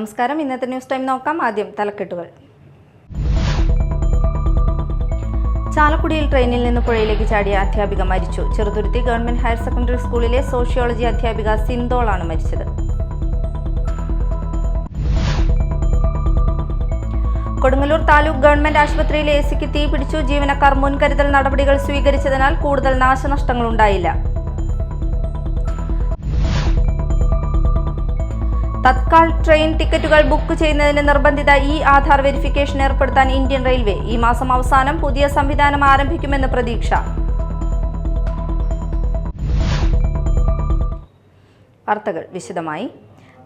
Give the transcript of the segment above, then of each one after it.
നമസ്കാരം. ഇന്നത്തെ news time നോക്കാം. ആദ്യം തലക്കെട്ടുകൾ. ചാലക്കുടിയിൽ ട്രെയിനിൽ നിന്ന് പുഴയിലേക്ക് ചാടിയ അധ്യാപിക മരിച്ചു. ചെറുതുരുത്തി ഗവൺമെന്റ് ഹയർ സെക്കൻഡറി സ്കൂളിലെ സോഷ്യോളജി അധ്യാപിക സിന്തോളാണ് മരിച്ചത്. കൊടുങ്ങല്ലൂർ താലൂക്ക് ഗവൺമെന്റ് ആശുപത്രിയിലെ എസിക്ക് തീ പിടിച്ചു. ജീവനക്കാർ മുൻകരുതൽ നടപടികൾ സ്വീകരിച്ചതിനാൽ കൂടുതൽ നാശനഷ്ടങ്ങൾ ഉണ്ടായില്ല. തത്കാൽ ട്രെയിൻ ടിക്കറ്റുകൾ ബുക്ക് ചെയ്യുന്നതിന് നിർബന്ധിത ആധാർ വെരിഫിക്കേഷൻ ഏർപ്പെടുത്താൻ ഇന്ത്യൻ റെയിൽവേ. ഈ മാസം അവസാനം പുതിയ സംവിധാനം ആരംഭിക്കുമെന്ന് പ്രതീക്ഷ. വാർത്തകൾ വിശദമായി.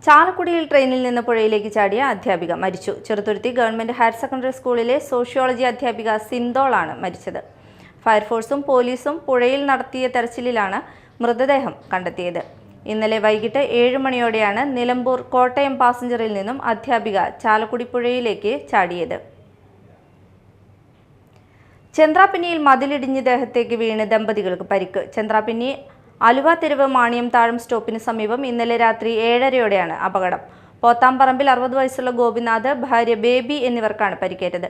ചാലക്കുടിയിൽ ട്രെയിനിൽ നിന്ന് പുഴയിലേക്ക് ചാടിയ അധ്യാപിക മരിച്ചു. ചെറുതുരുത്തി ഗവൺമെന്റ് ഹയർ സെക്കൻഡറി സ്കൂളിലെ സോഷ്യോളജി അധ്യാപിക സിന്തോളാണ് മരിച്ചത്. ഫയർഫോഴ്സും പോലീസും പുഴയിൽ നടത്തിയ തെരച്ചിലിലാണ് മൃതദേഹം കണ്ടെത്തിയത്. ഇന്നലെ വൈകിട്ട് 7 മണിയോടെയാണ് നിലമ്പൂർ കോട്ടയം പാസഞ്ചറിൽ നിന്നും അധ്യാപിക ചാലക്കുടി പുഴയിലേക്ക് ചാടിയത്. ചന്ദ്രാപിന്നിയിൽ മതിലിടിഞ്ഞ് ദേഹത്തേക്ക് വീണ് ദമ്പതികൾക്ക് പരിക്ക്. ചന്ദ്രാപിന്നി അലുവ തെരുവ് മാണിയം താഴം സ്റ്റോപ്പിന് സമീപം ഇന്നലെ രാത്രി 7:30യോടെയാണ് അപകടം. പോത്താംപറമ്പിൽ 60 വയസ്സുള്ള ഗോപിനാഥ്, ഭാര്യ ബേബി എന്നിവർക്കാണ് പരിക്കേറ്റത്.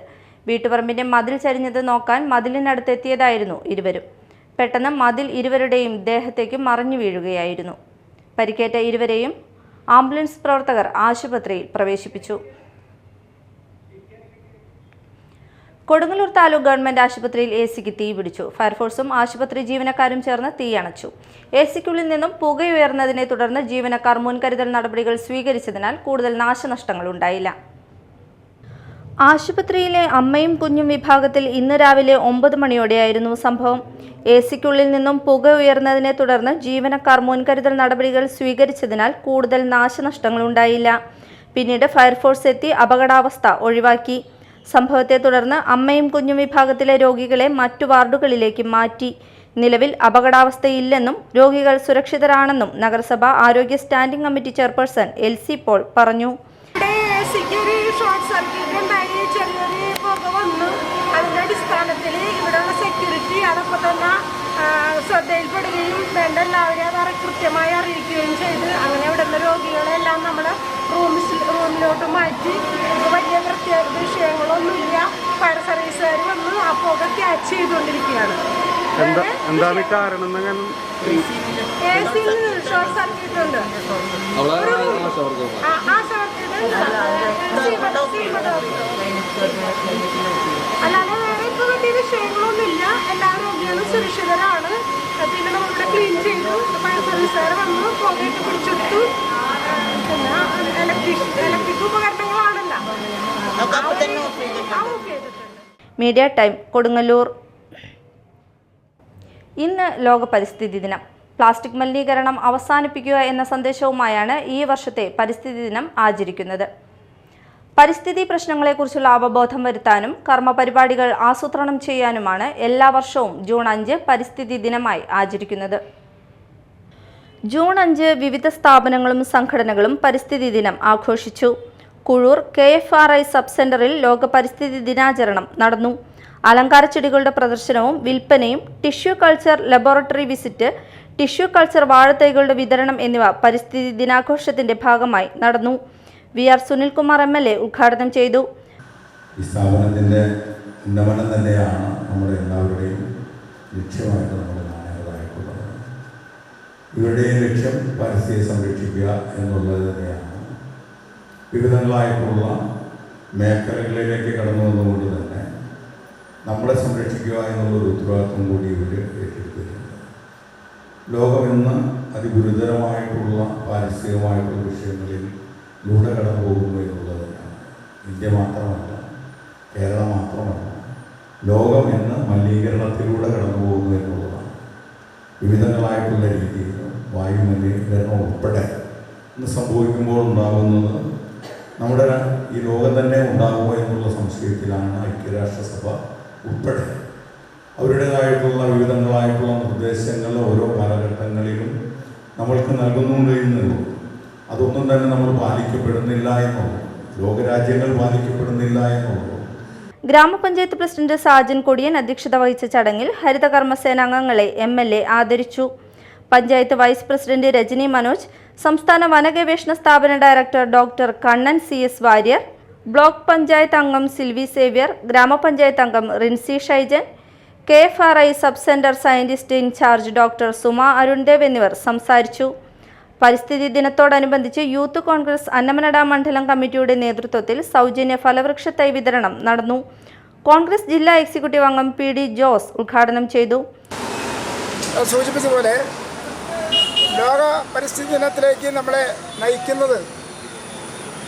വീട്ടുപറമ്പിന്റെ മതിൽ ചരിഞ്ഞത് നോക്കാൻ മതിലിനടുത്തെത്തിയതായിരുന്നു ഇരുവരും. പെട്ടെന്ന് മതിൽ ഇരുവരുടെയും ദേഹത്തേക്ക് മറിഞ്ഞു വീഴുകയായിരുന്നു. പരിക്കേറ്റ ഇരുവരെയും ആംബുലൻസ് പ്രവർത്തകർ ആശുപത്രിയിൽ പ്രവേശിപ്പിച്ചു. കൊടുങ്ങല്ലൂർ താലൂക്ക് ഗവൺമെന്റ് ആശുപത്രിയിൽ എസിക്ക് തീ പിടിച്ചു. ഫയർഫോഴ്സും ആശുപത്രി ജീവനക്കാരും ചേർന്ന് തീയണച്ചു. എസിക്കുള്ളിൽ നിന്നും പുകയുയർന്നതിനെ തുടർന്ന് ജീവനക്കാർ മുൻകരുതൽ നടപടികൾ സ്വീകരിച്ചതിനാൽ കൂടുതൽ നാശനഷ്ടങ്ങൾ ഉണ്ടായില്ല. ആശുപത്രിയിലെ അമ്മയും കുഞ്ഞും വിഭാഗത്തിൽ ഇന്ന് രാവിലെ 9 മണിയോടെയായിരുന്നു സംഭവം. എസിക്കുള്ളിൽ നിന്നും പുക ഉയർന്നതിനെ തുടർന്ന് ജീവനക്കാർ മുൻകരുതൽ നടപടികൾ സ്വീകരിച്ചതിനാൽ കൂടുതൽ നാശനഷ്ടങ്ങൾ ഉണ്ടായില്ല. പിന്നീട് ഫയർഫോഴ്സ് എത്തി അപകടാവസ്ഥ ഒഴിവാക്കി. സംഭവത്തെ തുടർന്ന് അമ്മയും കുഞ്ഞും വിഭാഗത്തിലെ രോഗികളെ മറ്റു വാർഡുകളിലേക്ക് മാറ്റി. നിലവിൽ അപകടാവസ്ഥയില്ലെന്നും രോഗികൾ സുരക്ഷിതരാണെന്നും നഗരസഭ ആരോഗ്യ standing committee chairperson LC Paul പറഞ്ഞു. അതിൻ്റെ അടിസ്ഥാനത്തിൽ ഇവിടെയുള്ള സെക്യൂരിറ്റി അതൊക്കെ തന്നെ ശ്രദ്ധയിൽപ്പെടുകയും വേണ്ട എല്ലാവരെയും അത് കൃത്യമായി അറിയിക്കുകയും ചെയ്ത് അങ്ങനെ ഇവിടുന്ന് രോഗികളെല്ലാം നമ്മൾ റൂമിലോട്ട് മാറ്റി. വലിയ പ്രത്യേക വിഷയങ്ങളൊന്നുമില്ല. ഫയർ സർവീസുകാർ വന്ന് ആ പുക ക്യാച്ച് ചെയ്തുകൊണ്ടിരിക്കുകയാണ്. എന്താണ് കാരണം? ഷോർട്ട് സർക്യൂട്ട് ഉണ്ട്. ആ അല്ലാതെ വേറെ ഇപ്പോൾ വലിയ വിഷയങ്ങളൊന്നുമില്ല. എല്ലാ രോഗികളും സുരക്ഷിതരാണ്. പിന്നെ നമ്മളിവിടെ ക്ലീൻ ചെയ്തു. ഫയർ സർവീസുകാർ വന്നു പുകയിട്ട് പിടിച്ചെടുത്തു. പിന്നെ ഇലക്ട്രിക് ഉപകരണങ്ങളാണല്ലോ. Media time Kodungallur. ഇന്ന് ലോക പരിസ്ഥിതി ദിനം. പ്ലാസ്റ്റിക് മലിനീകരണം അവസാനിപ്പിക്കുക എന്ന സന്ദേശവുമായാണ് ഈ വർഷത്തെ പരിസ്ഥിതി ദിനം ആചരിക്കുന്നത്. പരിസ്ഥിതി പ്രശ്നങ്ങളെക്കുറിച്ചുള്ള അവബോധം വരുത്താനും കർമ്മ പരിപാടികൾ ആസൂത്രണം ചെയ്യാനുമാണ് എല്ലാ വർഷവും ജൂൺ 5 പരിസ്ഥിതി ദിനമായി ആചരിക്കുന്നത്. ജൂൺ 5 വിവിധ സ്ഥാപനങ്ങളും സംഘടനകളും പരിസ്ഥിതി ദിനം ആഘോഷിച്ചു. കുഴൂർ KFRI സബ് സെന്ററിൽ ലോക പരിസ്ഥിതി ദിനാചരണം നടന്നു. അലങ്കാര ചെടികളുടെ പ്രദർശനവും വിൽപ്പനയും, tissue culture laboratory visit, tissue culture വാഴത്തൈകളുടെ വിതരണം എന്നിവ പരിസ്ഥിതി ദിനാഘോഷത്തിന്റെ ഭാഗമായി നടന്നു. VR സുനിൽകുമാർ MLA ഉദ്ഘാടനം ചെയ്തു. ഈ സ്ഥാപനത്തിൻ്റെ ഉന്നമനം തന്നെയാണ് നമ്മുടെ എല്ലാവരുടെയും ലക്ഷ്യമായിട്ട് നമ്മൾ കാണേണ്ടതായിട്ടുള്ളത്. ഇവരുടെയും ലക്ഷ്യം പരിസ്ഥിതിയെ സംരക്ഷിക്കുക എന്നുള്ളത് തന്നെയാണ്. വിവിധങ്ങളായിട്ടുള്ള മേഖലകളിലേക്ക് കടന്നു വന്നുകൊണ്ട് തന്നെ നമ്മളെ സംരക്ഷിക്കുക എന്നുള്ളൊരു ഉത്തരവാദിത്വം കൂടി ഇവർ ഏറ്റെടുത്തിട്ടുണ്ട്. ലോകം ഇന്ന് അതിഗുരുതരമായിട്ടുള്ള പാരിസ്ഥിതികമായിട്ടുള്ള വിഷയങ്ങളിൽ ലൂടെ കടന്നു പോകുന്നു എന്നുള്ളത് തന്നെയാണ്. ഇന്ത്യ മാത്രമല്ല, കേരളം മാത്രമല്ല, ലോകം ഇന്ന് മലിനീകരണത്തിലൂടെ കടന്നു പോകുന്നു എന്നുള്ളതാണ്. വിവിധങ്ങളായിട്ടുള്ള രീതിയിൽ വായു മലിനീകരണം ഉൾപ്പെടെ ഇന്ന് സംഭവിക്കുമ്പോൾ ഉണ്ടാകുന്നത് നമ്മുടെ ഈ ലോകം തന്നെ ഉണ്ടാകുമോ എന്നുള്ള സംശയത്തിലാണ് ഐക്യരാഷ്ട്രസഭ ഉൾപ്പെടെ അവരുടേതായിട്ടുള്ള വിവിധങ്ങളായിട്ടുള്ള നിർദ്ദേശങ്ങൾ ഓരോ കാലഘട്ടങ്ങളിലും നമ്മൾക്ക് നൽകുന്നുണ്ട് എന്നുള്ളൂ. അതൊന്നും തന്നെ നമ്മൾ പാലിക്കപ്പെടുന്നില്ല എന്നുള്ളൂ. ലോകരാജ്യങ്ങൾ പാലിക്കപ്പെടുന്നില്ല എന്നുള്ളൂ. ഗ്രാമപഞ്ചായത്ത് പ്രസിഡന്റ് സാജൻ കൊടിയൻ അധ്യക്ഷത വഹിച്ച ചടങ്ങിൽ ഹരിതകർമ്മസേന അംഗങ്ങളെ MLA ആദരിച്ചു. പഞ്ചായത്ത് വൈസ് പ്രസിഡന്റ് രജനി മനോജ്, സംസ്ഥാന വനഗവേഷണ സ്ഥാപന director doctor Kannan CS Warrier, block panchayat അംഗം സിൽവി സേവ്യർ, ഗ്രാമപഞ്ചായത്ത് അംഗം Rincy Shaijan, KFRI sub centre scientist incharge doctor Suma Arundev എന്നിവർ സംസാരിച്ചു. പരിസ്ഥിതി ദിനത്തോടനുബന്ധിച്ച് യൂത്ത് കോൺഗ്രസ് അന്നമനട മണ്ഡലം കമ്മിറ്റിയുടെ നേതൃത്വത്തിൽ സൗജന്യ ഫലവൃക്ഷ തൈ വിതരണം നടന്നു. കോൺഗ്രസ് ജില്ലാ എക്സിക്യൂട്ടീവ് അംഗം PD ജോസ് ഉദ്ഘാടനം ചെയ്തു. സൂചിപ്പിച്ചതുപോലെ ലോക പരിസ്ഥിതി ദിനത്തിലേക്ക് നമ്മളെ നയിക്കുന്നത്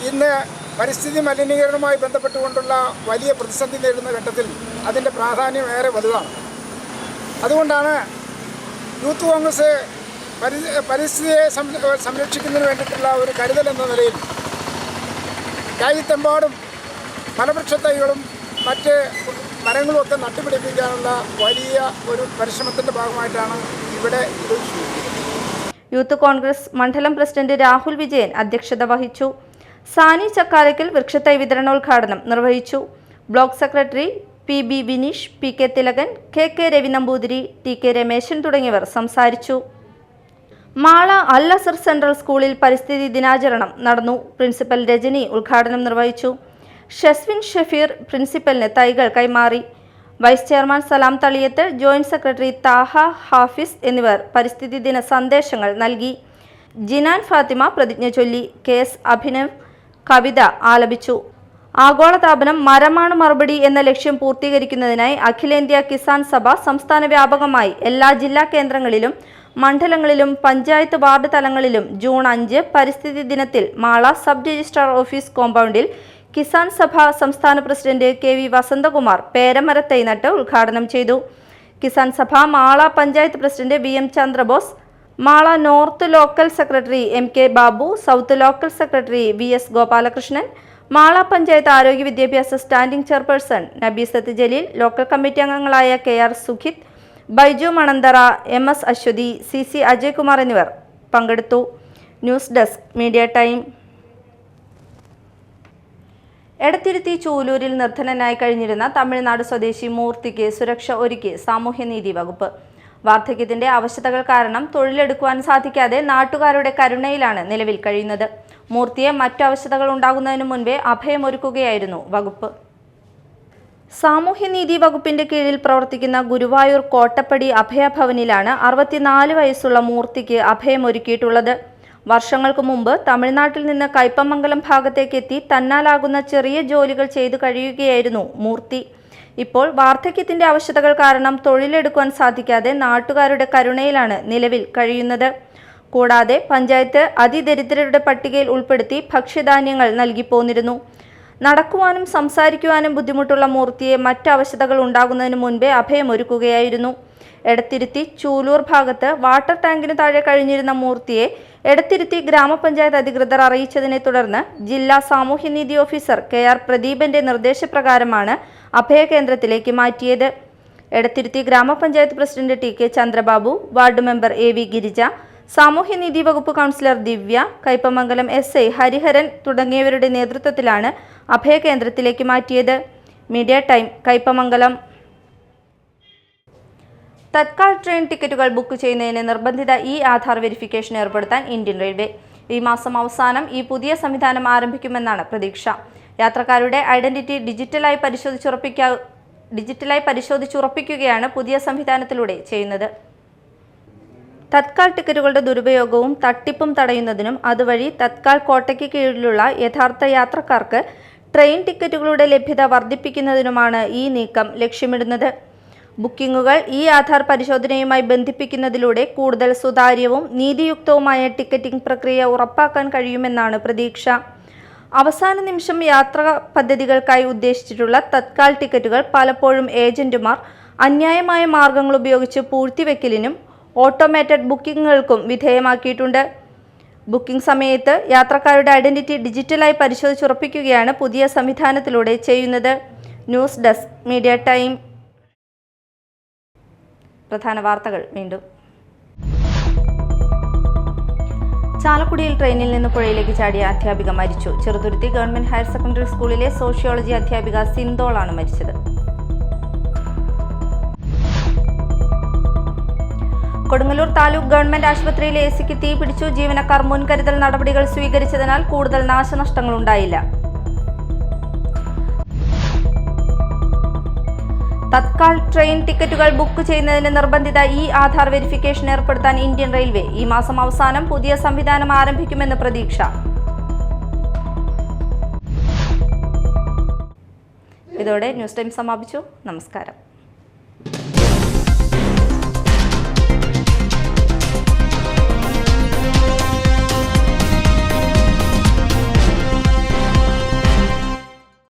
ഇന്ന് പരിസ്ഥിതി മലിനീകരണവുമായി ബന്ധപ്പെട്ടുകൊണ്ടുള്ള വലിയ പ്രതിസന്ധി നേരിടുന്ന ഘട്ടത്തിൽ അതിൻ്റെ പ്രാധാന്യം ഏറെ വലുതാണ്. അതുകൊണ്ടാണ് യൂത്ത് കോൺഗ്രസ് പരിസ്ഥിതിയെ സംരക്ഷിക്കുന്നതിന് വേണ്ടിയിട്ടുള്ള ഒരു കരുതൽ എന്ന നിലയിൽ രാജ്യത്തെമ്പാടും ഫലവൃക്ഷ തൈകളും മറ്റ് മരങ്ങളുമൊക്കെ നട്ടുപിടിപ്പിക്കാനുള്ള വലിയ ഒരു പരിശ്രമത്തിൻ്റെ ഭാഗമായിട്ടാണ് ഇവിടെ ഇത്. യൂത്ത് കോൺഗ്രസ് മണ്ഡലം പ്രസിഡന്റ് രാഹുൽ വിജയൻ അധ്യക്ഷത വഹിച്ചു. സാനി ചക്കാലയ്ക്കൽ വൃക്ഷത്തൈ വിതരണോദ്ഘാടനം നിർവഹിച്ചു. Block secretary PB Vineesh, PK Thilakan, KK Ravi Namboothiri, TK Rameshan തുടങ്ങിയവർ സംസാരിച്ചു. മാള അൽ അസർ സെൻട്രൽ സ്കൂളിൽ പരിസ്ഥിതി ദിനാചരണം നടന്നു. പ്രിൻസിപ്പൽ രജനി ഉദ്ഘാടനം നിർവഹിച്ചു. ഷെസ്വിൻ ഷഫീർ പ്രിൻസിപ്പലിന് തൈകൾ കൈമാറി. വൈസ് ചെയർമാൻ സലാം തളിയത്ത്, ജോയിന്റ് സെക്രട്ടറി താഹ ഹാഫിസ് എന്നിവർ പരിസ്ഥിതി ദിന സന്ദേശങ്ങൾ നൽകി. ജിനാൻ ഫാത്തിമ പ്രതിജ്ഞ ചൊല്ലി. KS അഭിനവ് കവിത ആലപിച്ചു. ആഗോളതാപനം മരമാണ് മറുപടി എന്ന ലക്ഷ്യം പൂർത്തീകരിക്കുന്നതിനായി അഖിലേന്ത്യാ കിസാൻ സഭ സംസ്ഥാന വ്യാപകമായി എല്ലാ ജില്ലാ കേന്ദ്രങ്ങളിലും മണ്ഡലങ്ങളിലും പഞ്ചായത്ത് വാർഡ് തലങ്ങളിലും ജൂൺ 5 പരിസ്ഥിതി ദിനത്തിൽ മാള സബ് രജിസ്ട്രാർ ഓഫീസ് കോമ്പൗണ്ടിൽ കിസാൻ സഭ സംസ്ഥാന പ്രസിഡന്റ് KV വസന്തകുമാർ പേരമരത്തൈ നട്ട് ഉദ്ഘാടനം ചെയ്തു. Kisan Sabha Mala panchayat president VM Chandrabose, Mala north local secretary MK Babu, south local secretary VS Gopalakrishnan, Mala panchayat ആരോഗ്യ വിദ്യാഭ്യാസ standing chairperson Nabeesath Jaleel, local committee അംഗങ്ങളായ KR Sukhith, Baiju Manantara, MS Aswathi, CC Ajaykumar എന്നിവർ പങ്കെടുത്തു. News desk media time. Edathiruthi ചൂലൂരിൽ നിർധനനായി കഴിഞ്ഞിരുന്ന തമിഴ്നാട് സ്വദേശി മൂർത്തിക്ക് സുരക്ഷ ഒരുക്കി സാമൂഹ്യനീതി വകുപ്പ്. വാർദ്ധക്യത്തിന്റെ അവശതകൾ കാരണം തൊഴിലെടുക്കുവാൻ സാധിക്കാതെ നാട്ടുകാരുടെ കരുണയിലാണ് നിലവിൽ കഴിയുന്നത്. മൂർത്തിയെ മറ്റു അവശതകൾ ഉണ്ടാകുന്നതിനു മുൻപേ അഭയമൊരുക്കുകയായിരുന്നു വകുപ്പ്. സാമൂഹ്യനീതി വകുപ്പിന്റെ കീഴിൽ പ്രവർത്തിക്കുന്ന ഗുരുവായൂർ കോട്ടപ്പടി അഭയഭവനിലാണ് 64 വയസ്സുള്ള മൂർത്തിക്ക് അഭയമൊരുക്കിയിട്ടുള്ളത്. വർഷങ്ങൾക്ക് മുമ്പ് തമിഴ്നാട്ടിൽ നിന്ന് കയ്പമംഗലം ഭാഗത്തേക്ക് എത്തി തന്നാലാകുന്ന ചെറിയ ജോലികൾ ചെയ്തു കഴിയുകയായിരുന്നു മൂർത്തി. ഇപ്പോൾ വാർദ്ധക്യത്തിന്റെ അവശതകൾ കാരണം തൊഴിലെടുക്കുവാൻ സാധിക്കാതെ നാട്ടുകാരുടെ കരുണയിലാണ് നിലവിൽ കഴിയുന്നത്. കൂടാതെ പഞ്ചായത്ത് അതിദരിദ്രരുടെ പട്ടികയിൽ ഉൾപ്പെടുത്തി ഭക്ഷ്യധാന്യങ്ങൾ നൽകി പോന്നിരുന്നു. നടക്കുവാനും സംസാരിക്കുവാനും ബുദ്ധിമുട്ടുള്ള മൂർത്തിയെ മറ്റ് അവശതകൾ ഉണ്ടാകുന്നതിന് മുൻപേ അഭയമൊരുക്കുകയായിരുന്നു. എടത്തിരുത്തി ചൂലൂർ ഭാഗത്ത് വാട്ടർ ടാങ്കിന് താഴെ കഴിഞ്ഞിരുന്ന മൂർത്തിയെ എടത്തിരുത്തി ഗ്രാമപഞ്ചായത്ത് അധികൃതർ അറിയിച്ചതിനെ തുടർന്ന് ജില്ലാ സാമൂഹ്യനീതി ഓഫീസർ KR പ്രദീപന്റെ നിർദ്ദേശപ്രകാരമാണ് അഭയകേന്ദ്രത്തിലേക്ക് മാറ്റിയത്. എടത്തിരുത്തി ഗ്രാമപഞ്ചായത്ത് president TK Chandrababu, ward member AV Girija, സാമൂഹ്യനീതി വകുപ്പ് കൗൺസിലർ ദിവ്യ, കയ്പമംഗലം SI ഹരിഹരൻ തുടങ്ങിയവരുടെ നേതൃത്വത്തിലാണ് അഭയകേന്ദ്രത്തിലേക്ക് മാറ്റിയത്. Media time, Kaipamangalam. Tatkal train ടിക്കറ്റുകൾ ബുക്ക് ചെയ്യുന്നതിന് നിർബന്ധിത ആധാർ വെരിഫിക്കേഷൻ ഏർപ്പെടുത്താൻ ഇന്ത്യൻ റെയിൽവേ. ഈ മാസം അവസാനം ഈ പുതിയ സംവിധാനം ആരംഭിക്കുമെന്നാണ് പ്രതീക്ഷ. യാത്രക്കാരുടെ ഐഡന്റിറ്റി ഡിജിറ്റലായി പരിശോധിച്ചുറപ്പിക്കുകയാണ് പുതിയ സംവിധാനത്തിലൂടെ ചെയ്യുന്നത്. തത്കാൽ ടിക്കറ്റുകളുടെ ദുരുപയോഗവും തട്ടിപ്പും തടയുന്നതിനും അതുവഴി തത്കാൽ കോട്ടയ്ക്ക് കീഴിലുള്ള യഥാർത്ഥ യാത്രക്കാർക്ക് ട്രെയിൻ ടിക്കറ്റുകളുടെ ലഭ്യത വർദ്ധിപ്പിക്കുന്നതിനുമാണ് ഈ നീക്കം ലക്ഷ്യമിടുന്നത്. ബുക്കിംഗുകൾ ആധാർ പരിശോധനയുമായി ബന്ധിപ്പിക്കുന്നതിലൂടെ കൂടുതൽ സുതാര്യവും നീതിയുക്തവുമായ ടിക്കറ്റിംഗ് പ്രക്രിയ ഉറപ്പാക്കാൻ കഴിയുമെന്നാണ് പ്രതീക്ഷ. അവസാന നിമിഷം യാത്രാ പദ്ധതികൾക്കായി ഉദ്ദേശിച്ചിട്ടുള്ള തത്കാൽ ടിക്കറ്റുകൾ പലപ്പോഴും ഏജന്റുമാർ അന്യായമായ മാർഗങ്ങൾ ഉപയോഗിച്ച് പൂഴ്ത്തിവെക്കലിനും ഓട്ടോമേറ്റഡ് ബുക്കിങ്ങുകൾക്കും വിധേയമാക്കിയിട്ടുണ്ട്. ബുക്കിംഗ് സമയത്ത് യാത്രക്കാരുടെ ഐഡന്റിറ്റി ഡിജിറ്റലായി പരിശോധിച്ചുറപ്പിക്കുകയാണ് പുതിയ സംവിധാനത്തിലൂടെ ചെയ്യുന്നത്. News desk media time. പ്രധാന വാർത്തകൾ വീണ്ടും. ചാലക്കുടിയിൽ ട്രെയിനിൽ നിന്ന് പുഴയിലേക്ക് ചാടിയ അധ്യാപിക മരിച്ചു. ചെറുതുരുത്തി ഗവൺമെന്റ് ഹയർ സെക്കൻഡറി സ്കൂളിലെ സോഷ്യോളജി അധ്യാപിക സിന്തോളാണ് മരിച്ചത്. കൊടുങ്ങല്ലൂർ താലൂക്ക് ഗവൺമെന്റ് ആശുപത്രിയിലെ എസിക്ക് തീ പിടിച്ചു. ജീവനക്കാർ മുൻകരുതൽ നടപടികൾ സ്വീകരിച്ചതിനാൽ കൂടുതൽ നാശനഷ്ടങ്ങളുണ്ടായില്ല. തത്കാൽ ട്രെയിൻ ടിക്കറ്റുകൾ ബുക്ക് ചെയ്യുന്നതിന് നിർബന്ധിത ആധാർ വെരിഫിക്കേഷൻ ഏർപ്പെടുത്താൻ ഇന്ത്യൻ റെയിൽവേ. ഈ മാസം അവസാനം പുതിയ സംവിധാനം ആരംഭിക്കുമെന്ന് പ്രതീക്ഷ. ഇതോടെ ന്യൂസ് ടൈം സമാപിച്ചു. നമസ്കാരം.